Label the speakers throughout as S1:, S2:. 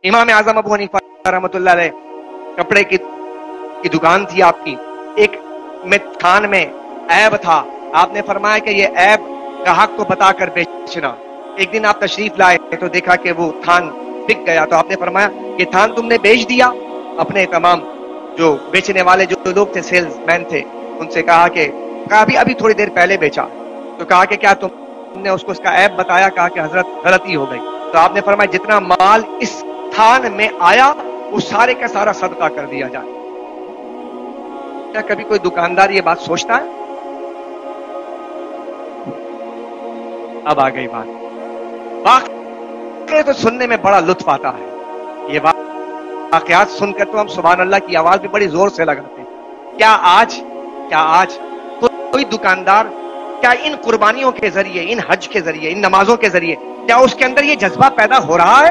S1: امام اعظم ابو حنیفہ رحمۃ اللہ علیہ کپڑے کی دکان تھی آپ کی، ایک تھان میں عیب تھا، آپ نے فرمایا کہ یہ عیب گاہک کو بتا کر بیچنا۔ ایک دن آپ تشریف لائے تو دیکھا کہ وہ تھان بک گیا، تو آپ نے فرمایا یہ تھان تم نے بیچ دیا؟ اپنے تمام جو بیچنے والے جو لوگ تھے، سیلز مین تھے، ان سے کہا کہ ابھی تھوڑی دیر پہلے بیچا۔ تو کہا کہ کیا تم نے اس کو اس کا عیب بتایا؟ کہا کہ حضرت غلطی ہو گئی۔ تو آپ نے فرمایا جتنا مال اس تھان میں آیا وہ سارے کا سارا صدقہ کر دیا جائے۔ کیا کبھی کوئی دکاندار یہ بات سوچتا ہے؟ اب آ گئی بات، واقعے تو سننے میں بڑا لطف آتا ہے، یہ واقعات سن کر تو ہم سبحان اللہ کی آواز بھی بڑی زور سے لگاتے ہیں۔ کیا آج کوئی دکاندار کیا ان قربانیوں کے ذریعے، ان حج کے ذریعے، ان نمازوں کے ذریعے کیا اس کے اندر یہ جذبہ پیدا ہو رہا ہے؟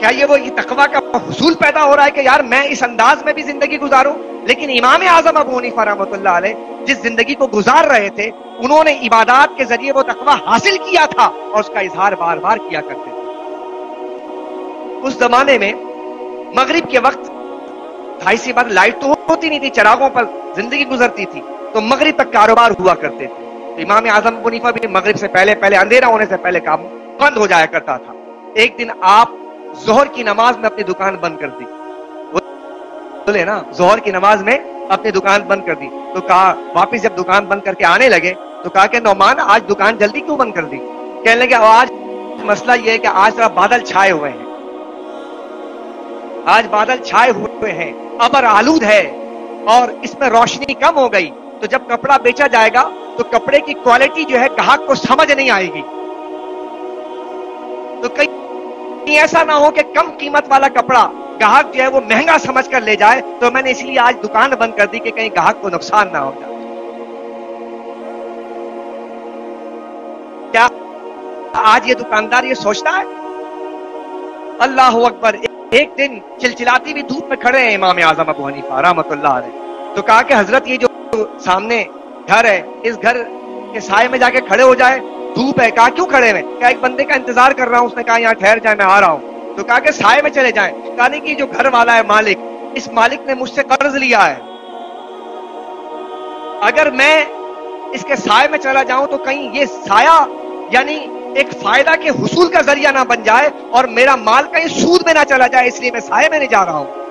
S1: کیا یہ تقویٰ کا حصول پیدا ہو رہا ہے کہ یار میں اس انداز میں بھی زندگی گزاروں؟ لیکن امام اعظم ابو حنیفہ رحمۃ اللہ علیہ جس زندگی کو گزار رہے تھے، انہوں نے عبادات کے ذریعے وہ تقویٰ حاصل کیا تھا اور اس کا اظہار بار بار کیا کرتے تھے۔ اس زمانے میں مغرب کے وقت ڈھائی سی بار لائٹ تو ہوتی نہیں تھی، چراغوں پر زندگی گزرتی تھی، تو مغرب تک کاروبار ہوا کرتے تھے۔ تو امام اعظم ابو حنیفہ بھی مغرب سے پہلے اندھیرا ہونے سے پہلے کام بند ہو جایا کرتا تھا۔ ایک دن آپ ظہر کی نماز میں اپنی دکان بند کر دی، بولے نا، ظہر کی نماز میں اپنی دکان بند کر دی۔ تو کہا، واپس جب دکان بند کر کے آنے لگے تو کہا کہ نعمان آج دکان جلدی کیوں بند کر دی؟ کہنے لگے آج مسئلہ یہ ہے کہ آج ذرا بادل چھائے ہوئے ہیں، آج بادل چھائے ہوئے ہیں، ابر آلود ہے اور اس میں روشنی کم ہو گئی، تو جب کپڑا بیچا جائے گا تو کپڑے کی کوالٹی جو ہے گاہک کو سمجھ نہیں آئے گی، تو کہیں ایسا نہ ہو کہ کم قیمت والا کپڑا گاہک جو ہے وہ مہنگا سمجھ کر لے جائے، تو میں نے اس لیے آج دکان بند کر دی کہ کہیں گاہک کو نقصان نہ ہو جائے۔ کیا آج یہ دکاندار یہ سوچتا ہے؟ اللہ اکبر! ایک دن چلچلاتی ہوئی دھوپ میں کھڑے ہیں امام اعظم ابو حنیفہ رحمۃ اللہ علیہ، تو کہا کہ حضرت یہ جو سامنے گھر ہے، اس گھر کے سائے میں جا کے کھڑے ہو جائے، دھوپ ہے۔ کہا کیوں کھڑے میں؟ کہا ایک بندے کا انتظار کر رہا ہوں، اس نے کہا یہاں ٹھہر جائے، میں آ رہا ہوں۔ تو کہا کہ سائے میں چلے جائیں۔ کہا نہیں کہ جو گھر والا ہے مالک، اس مالک نے مجھ سے قرض لیا ہے، اگر میں اس کے سائے میں چلا جاؤں تو کہیں یہ سایہ یعنی ایک فائدہ کے حصول کا ذریعہ نہ بن جائے اور میرا مال کہیں سود میں نہ چلا جائے، اس لیے میں سائے میں نہیں جا رہا ہوں۔